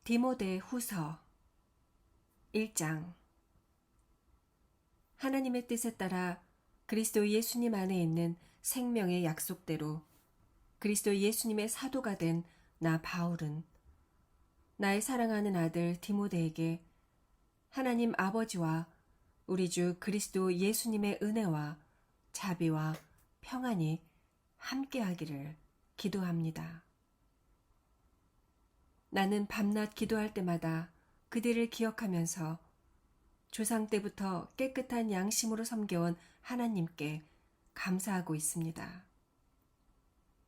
디모데 후서 1장. 하나님의 뜻에 따라 그리스도 예수님 안에 있는 생명의 약속대로 그리스도 예수님의 사도가 된 나 바울은 나의 사랑하는 아들 디모데에게 하나님 아버지와 우리 주 그리스도 예수님의 은혜와 자비와 평안이 함께하기를 기도합니다. 나는 밤낮 기도할 때마다 그들을 기억하면서 조상 때부터 깨끗한 양심으로 섬겨온 하나님께 감사하고 있습니다.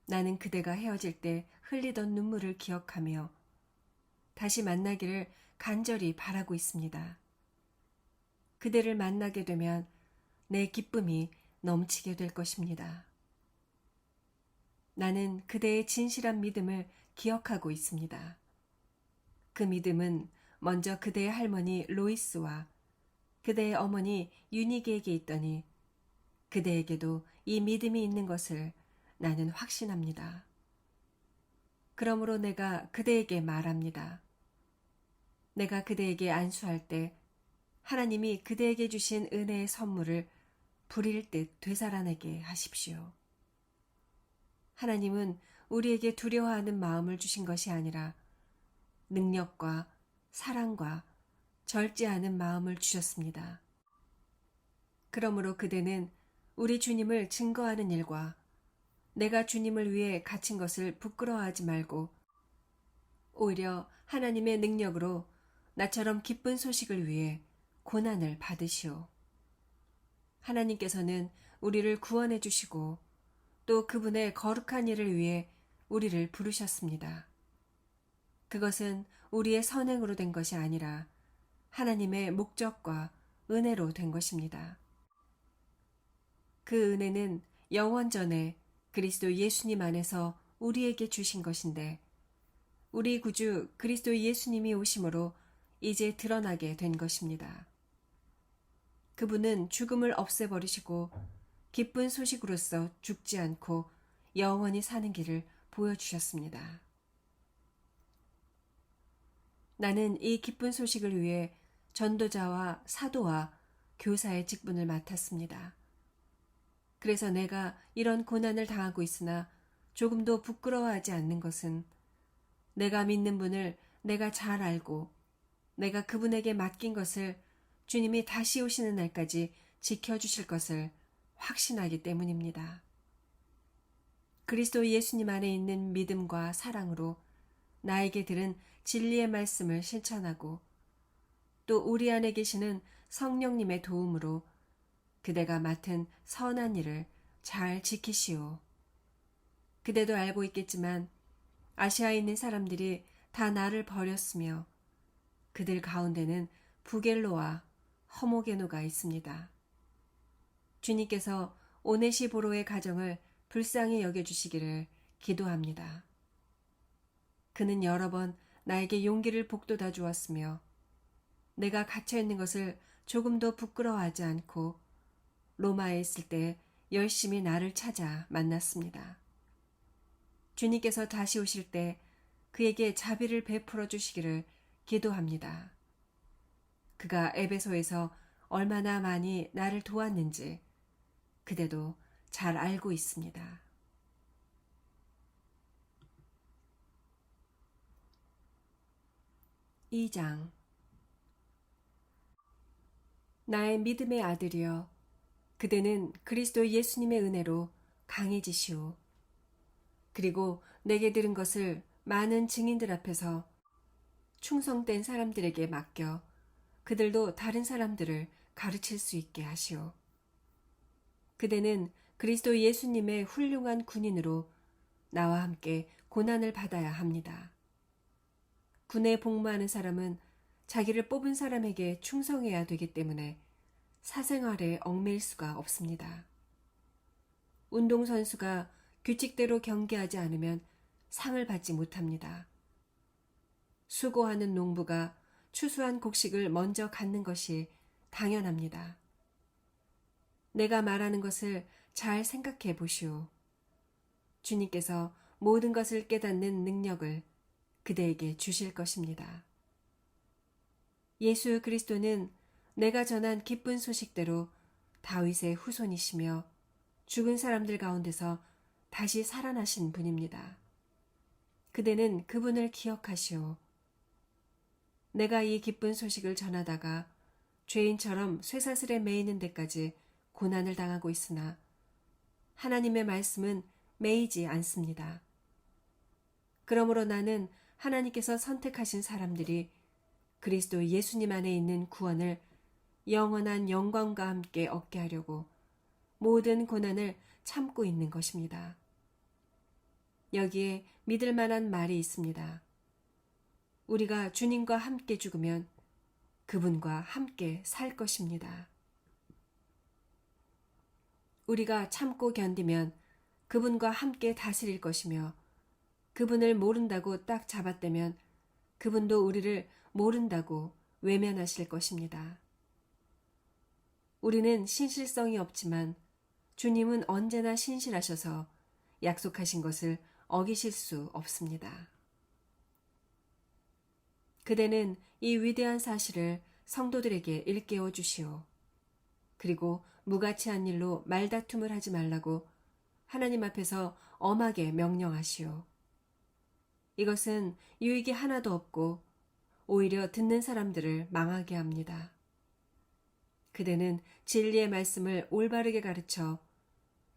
나는 그대가 헤어질 때 흘리던 눈물을 기억하며 다시 만나기를 간절히 바라고 있습니다. 그대를 만나게 되면 내 기쁨이 넘치게 될 것입니다. 나는 그대의 진실한 믿음을 기억하고 있습니다. 그 믿음은 먼저 그대의 할머니 로이스와 그대의 어머니 유니게에게 있더니 그대에게도 이 믿음이 있는 것을 나는 확신합니다. 그러므로 내가 그대에게 말합니다. 내가 그대에게 안수할 때 하나님이 그대에게 주신 은혜의 선물을 부릴 듯 되살아내게 하십시오. 하나님은 우리에게 두려워하는 마음을 주신 것이 아니라 능력과 사랑과 절제하는 마음을 주셨습니다. 그러므로 그대는 우리 주님을 증거하는 일과 내가 주님을 위해 갇힌 것을 부끄러워하지 말고 오히려 하나님의 능력으로 나처럼 기쁜 소식을 위해 고난을 받으시오. 하나님께서는 우리를 구원해 주시고 또 그분의 거룩한 일을 위해 우리를 부르셨습니다. 그것은 우리의 선행으로 된 것이 아니라 하나님의 목적과 은혜로 된 것입니다. 그 은혜는 영원전에 그리스도 예수님 안에서 우리에게 주신 것인데 우리 구주 그리스도 예수님이 오심으로 이제 드러나게 된 것입니다. 그분은 죽음을 없애버리시고 기쁜 소식으로서 죽지 않고 영원히 사는 길을 보여주셨습니다. 나는 이 기쁜 소식을 위해 전도자와 사도와 교사의 직분을 맡았습니다. 그래서 내가 이런 고난을 당하고 있으나 조금도 부끄러워하지 않는 것은 내가 믿는 분을 내가 잘 알고 내가 그분에게 맡긴 것을 주님이 다시 오시는 날까지 지켜주실 것을 확신하기 때문입니다. 그리스도 예수님 안에 있는 믿음과 사랑으로 나에게 들은 진리의 말씀을 실천하고 또 우리 안에 계시는 성령님의 도움으로 그대가 맡은 선한 일을 잘 지키시오. 그대도 알고 있겠지만 아시아에 있는 사람들이 다 나를 버렸으며 그들 가운데는 부겔로와 허모게노가 있습니다. 주님께서 오네시보로의 가정을 불쌍히 여겨주시기를 기도합니다. 그는 여러 번 나에게 용기를 북돋아 주었으며 내가 갇혀있는 것을 조금도 부끄러워하지 않고 로마에 있을 때 열심히 나를 찾아 만났습니다. 주님께서 다시 오실 때 그에게 자비를 베풀어 주시기를 기도합니다. 그가 에베소에서 얼마나 많이 나를 도왔는지 그대도 잘 알고 있습니다. (2장) 나의 믿음의 아들이여, 그대는 그리스도 예수님의 은혜로 강해지시오. 그리고 내게 들은 것을 많은 증인들 앞에서 충성된 사람들에게 맡겨 그들도 다른 사람들을 가르칠 수 있게 하시오. 그대는 그리스도 예수님의 훌륭한 군인으로 나와 함께 고난을 받아야 합니다. 군에 복무하는 사람은 자기를 뽑은 사람에게 충성해야 되기 때문에 사생활에 얽매일 수가 없습니다. 운동선수가 규칙대로 경기하지 않으면 상을 받지 못합니다. 수고하는 농부가 추수한 곡식을 먼저 갖는 것이 당연합니다. 내가 말하는 것을 잘 생각해 보시오. 주님께서 모든 것을 깨닫는 능력을 그대에게 주실 것입니다. 예수 그리스도는 내가 전한 기쁜 소식대로 다윗의 후손이시며 죽은 사람들 가운데서 다시 살아나신 분입니다. 그대는 그분을 기억하시오. 내가 이 기쁜 소식을 전하다가 죄인처럼 쇠사슬에 매이는 데까지 고난을 당하고 있으나 하나님의 말씀은 매이지 않습니다. 그러므로 나는 하나님께서 선택하신 사람들이 그리스도 예수님 안에 있는 구원을 영원한 영광과 함께 얻게 하려고 모든 고난을 참고 있는 것입니다. 여기에 믿을 만한 말이 있습니다. 우리가 주님과 함께 죽으면 그분과 함께 살 것입니다. 우리가 참고 견디면 그분과 함께 다스릴 것이며 그분을 모른다고 딱 잡아떼면 그분도 우리를 모른다고 외면하실 것입니다. 우리는 신실성이 없지만 주님은 언제나 신실하셔서 약속하신 것을 어기실 수 없습니다. 그대는 이 위대한 사실을 성도들에게 일깨워 주시오. 그리고 무가치한 일로 말다툼을 하지 말라고 하나님 앞에서 엄하게 명령하시오. 이것은 유익이 하나도 없고 오히려 듣는 사람들을 망하게 합니다. 그대는 진리의 말씀을 올바르게 가르쳐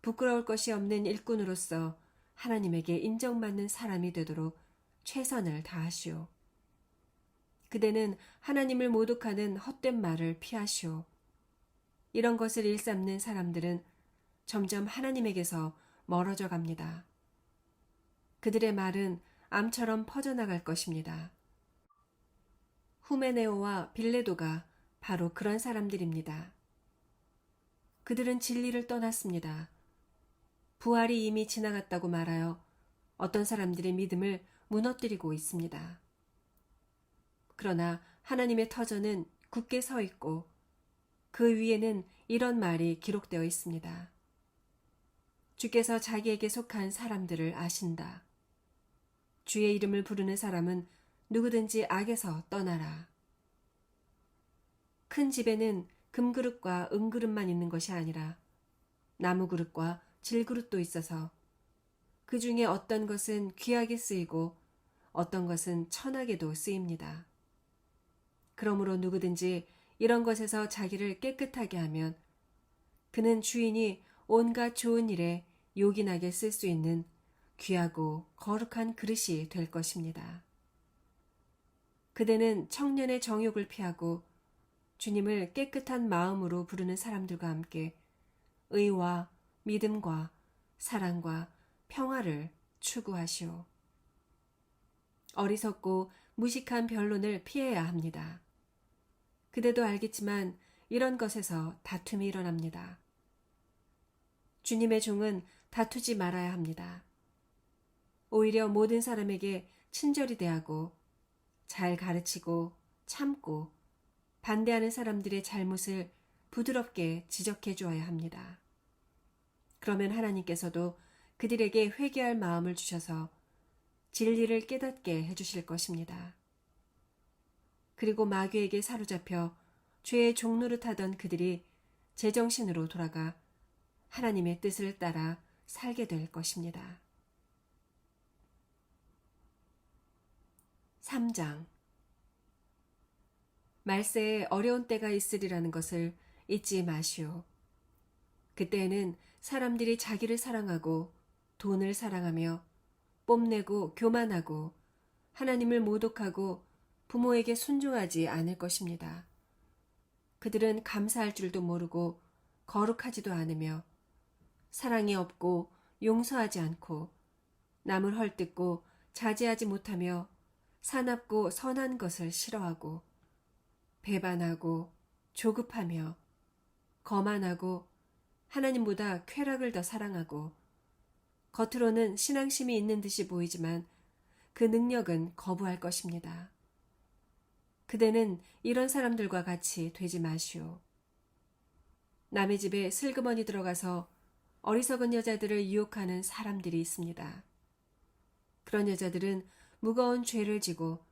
부끄러울 것이 없는 일꾼으로서 하나님에게 인정받는 사람이 되도록 최선을 다하시오. 그대는 하나님을 모독하는 헛된 말을 피하시오. 이런 것을 일삼는 사람들은 점점 하나님에게서 멀어져 갑니다. 그들의 말은 암처럼 퍼져나갈 것입니다. 후메네오와 빌레도가 바로 그런 사람들입니다. 그들은 진리를 떠났습니다. 부활이 이미 지나갔다고 말하여 어떤 사람들의 믿음을 무너뜨리고 있습니다. 그러나 하나님의 터전은 굳게 서 있고 그 위에는 이런 말이 기록되어 있습니다. 주께서 자기에게 속한 사람들을 아신다. 주의 이름을 부르는 사람은 누구든지 악에서 떠나라. 큰 집에는 금그릇과 은그릇만 있는 것이 아니라 나무그릇과 질그릇도 있어서 그 중에 어떤 것은 귀하게 쓰이고 어떤 것은 천하게도 쓰입니다. 그러므로 누구든지 이런 것에서 자기를 깨끗하게 하면 그는 주인이 온갖 좋은 일에 요긴하게 쓸 수 있는 귀하고 거룩한 그릇이 될 것입니다. 그대는 청년의 정욕을 피하고 주님을 깨끗한 마음으로 부르는 사람들과 함께 의와 믿음과 사랑과 평화를 추구하시오. 어리석고 무식한 변론을 피해야 합니다. 그대도 알겠지만 이런 것에서 다툼이 일어납니다. 주님의 종은 다투지 말아야 합니다. 오히려 모든 사람에게 친절히 대하고 잘 가르치고 참고 반대하는 사람들의 잘못을 부드럽게 지적해 주어야 합니다. 그러면 하나님께서도 그들에게 회개할 마음을 주셔서 진리를 깨닫게 해주실 것입니다. 그리고 마귀에게 사로잡혀 죄의 종노릇하던 그들이 제정신으로 돌아가 하나님의 뜻을 따라 살게 될 것입니다. 3장 말세에 어려운 때가 있으리라는 것을 잊지 마시오. 그때에는 사람들이 자기를 사랑하고 돈을 사랑하며 뽐내고 교만하고 하나님을 모독하고 부모에게 순종하지 않을 것입니다. 그들은 감사할 줄도 모르고 거룩하지도 않으며 사랑이 없고 용서하지 않고 남을 헐뜯고 자제하지 못하며 사납고 선한 것을 싫어하고 배반하고 조급하며 거만하고 하나님보다 쾌락을 더 사랑하고 겉으로는 신앙심이 있는 듯이 보이지만 그 능력은 거부할 것입니다. 그대는 이런 사람들과 같이 되지 마시오. 남의 집에 슬그머니 들어가서 어리석은 여자들을 유혹하는 사람들이 있습니다. 그런 여자들은 무거운 죄를 지고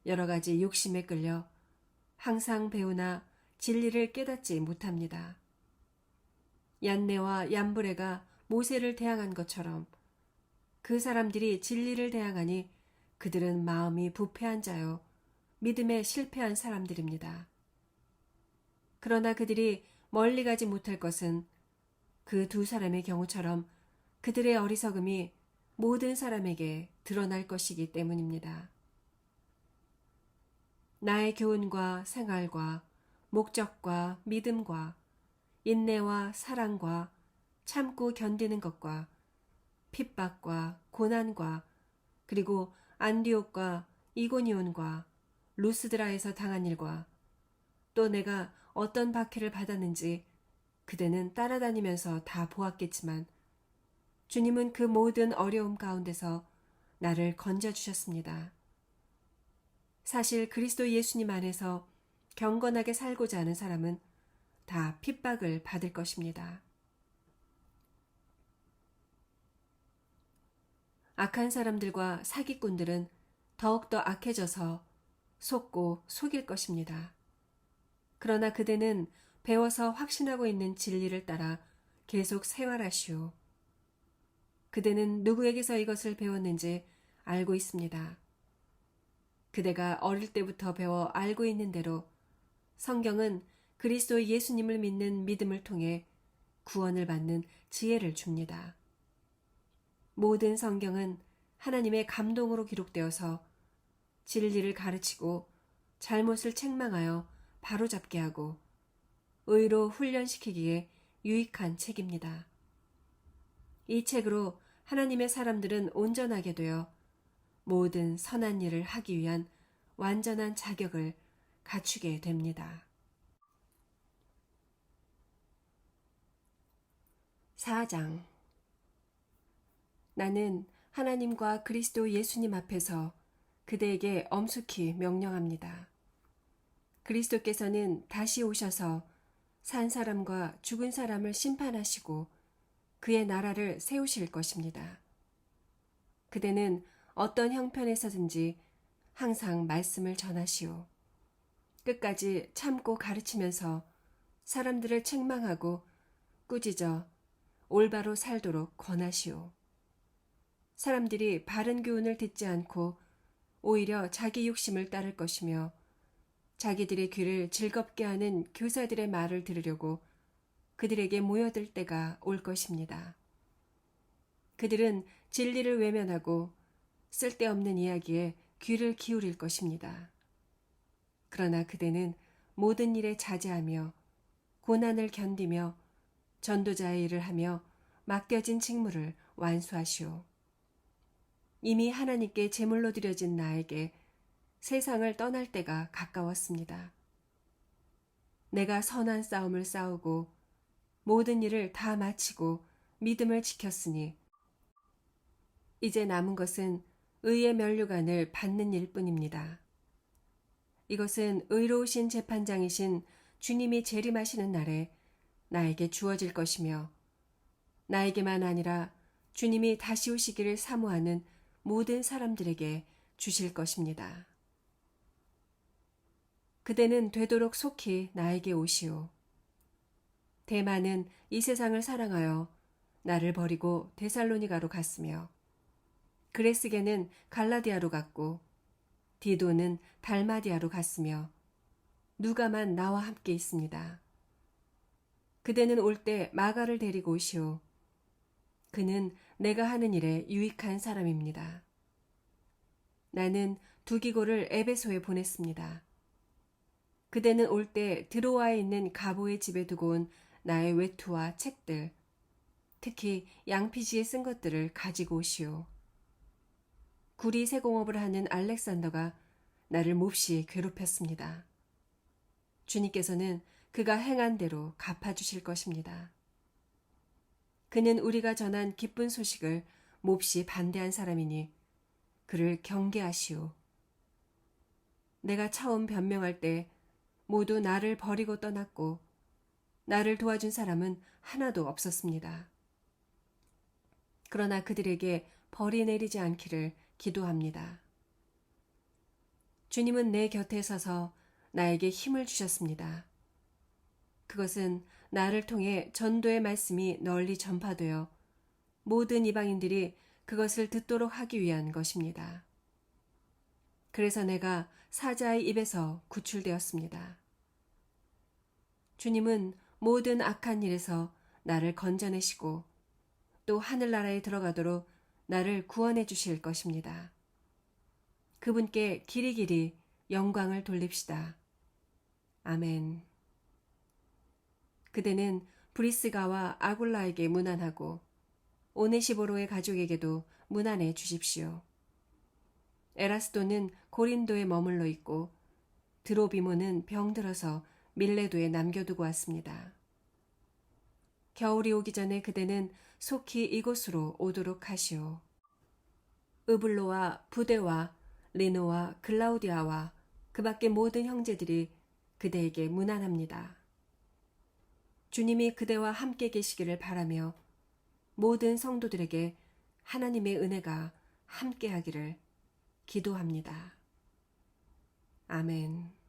여러 가지 욕심에 끌려 항상 배우나 진리를 깨닫지 못합니다. 얀네와 얀브레가 모세를 대항한 것처럼 그 사람들이 진리를 대항하니 그들은 마음이 부패한 자요 믿음에 실패한 사람들입니다. 그러나 그들이 멀리 가지 못할 것은 그 두 사람의 경우처럼 그들의 어리석음이 모든 사람에게 드러날 것이기 때문입니다. 나의 교훈과 생활과 목적과 믿음과 인내와 사랑과 참고 견디는 것과 핍박과 고난과 그리고 안디옥과 이고니온과 루스드라에서 당한 일과 또 내가 어떤 박해를 받았는지 그대는 따라다니면서 다 보았겠지만 주님은 그 모든 어려움 가운데서 나를 건져주셨습니다. 사실 그리스도 예수님 안에서 경건하게 살고자 하는 사람은 다 핍박을 받을 것입니다. 악한 사람들과 사기꾼들은 더욱더 악해져서 속고 속일 것입니다. 그러나 그대는 배워서 확신하고 있는 진리를 따라 계속 생활하시오. 그대는 누구에게서 이것을 배웠는지 알고 있습니다. 그대가 어릴 때부터 배워 알고 있는 대로 성경은 그리스도 예수님을 믿는 믿음을 통해 구원을 받는 지혜를 줍니다. 모든 성경은 하나님의 감동으로 기록되어서 진리를 가르치고 잘못을 책망하여 바로잡게 하고 의로 훈련시키기에 유익한 책입니다. 이 책으로 하나님의 사람들은 온전하게 되어 모든 선한 일을 하기 위한 완전한 자격을 갖추게 됩니다. 4장 나는 하나님과 그리스도 예수님 앞에서 그대에게 엄숙히 명령합니다. 그리스도께서는 다시 오셔서 산 사람과 죽은 사람을 심판하시고 그의 나라를 세우실 것입니다. 그대는 어떤 형편에서든지 항상 말씀을 전하시오. 끝까지 참고 가르치면서 사람들을 책망하고 꾸짖어 올바로 살도록 권하시오. 사람들이 바른 교훈을 듣지 않고 오히려 자기 욕심을 따를 것이며 자기들의 귀를 즐겁게 하는 교사들의 말을 들으려고 그들에게 모여들 때가 올 것입니다. 그들은 진리를 외면하고 쓸데없는 이야기에 귀를 기울일 것입니다. 그러나 그대는 모든 일에 자제하며 고난을 견디며 전도자의 일을 하며 맡겨진 직무를 완수하시오. 이미 하나님께 제물로 드려진 나에게 세상을 떠날 때가 가까웠습니다. 내가 선한 싸움을 싸우고 모든 일을 다 마치고 믿음을 지켰으니 이제 남은 것은 의의 면류관을 받는 일뿐입니다. 이것은 의로우신 재판장이신 주님이 재림하시는 날에 나에게 주어질 것이며 나에게만 아니라 주님이 다시 오시기를 사모하는 모든 사람들에게 주실 것입니다. 그대는 되도록 속히 나에게 오시오. 대만은 이 세상을 사랑하여 나를 버리고 데살로니가로 갔으며 그레스게는 갈라디아로 갔고 디도는 달마디아로 갔으며 누가만 나와 함께 있습니다. 그대는 올 때 마가를 데리고 오시오. 그는 내가 하는 일에 유익한 사람입니다. 나는 두기고를 에베소에 보냈습니다. 그대는 올 때 드로아에 있는 가보의 집에 두고 온 나의 외투와 책들, 특히 양피지에 쓴 것들을 가지고 오시오. 구리 세공업을 하는 알렉산더가 나를 몹시 괴롭혔습니다. 주님께서는 그가 행한 대로 갚아주실 것입니다. 그는 우리가 전한 기쁜 소식을 몹시 반대한 사람이니 그를 경계하시오. 내가 처음 변명할 때 모두 나를 버리고 떠났고 나를 도와준 사람은 하나도 없었습니다. 그러나 그들에게 벌이 내리지 않기를 기도합니다. 주님은 내 곁에 서서 나에게 힘을 주셨습니다. 그것은 나를 통해 전도의 말씀이 널리 전파되어 모든 이방인들이 그것을 듣도록 하기 위한 것입니다. 그래서 내가 사자의 입에서 구출되었습니다. 주님은 모든 악한 일에서 나를 건져내시고 또 하늘나라에 들어가도록 나를 구원해 주실 것입니다. 그분께 길이길이 영광을 돌립시다. 아멘. 그대는 브리스가와 아굴라에게 문안하고 오네시보로의 가족에게도 문안해 주십시오. 에라스도는 고린도에 머물러 있고 드로비모는 병들어서 밀레도에 남겨두고 왔습니다. 겨울이 오기 전에 그대는 속히 이곳으로 오도록 하시오. 으블로와 부데와 리노와 글라우디아와 그 밖의 모든 형제들이 그대에게 문안합니다. 주님이 그대와 함께 계시기를 바라며 모든 성도들에게 하나님의 은혜가 함께하기를 기도합니다. 아멘.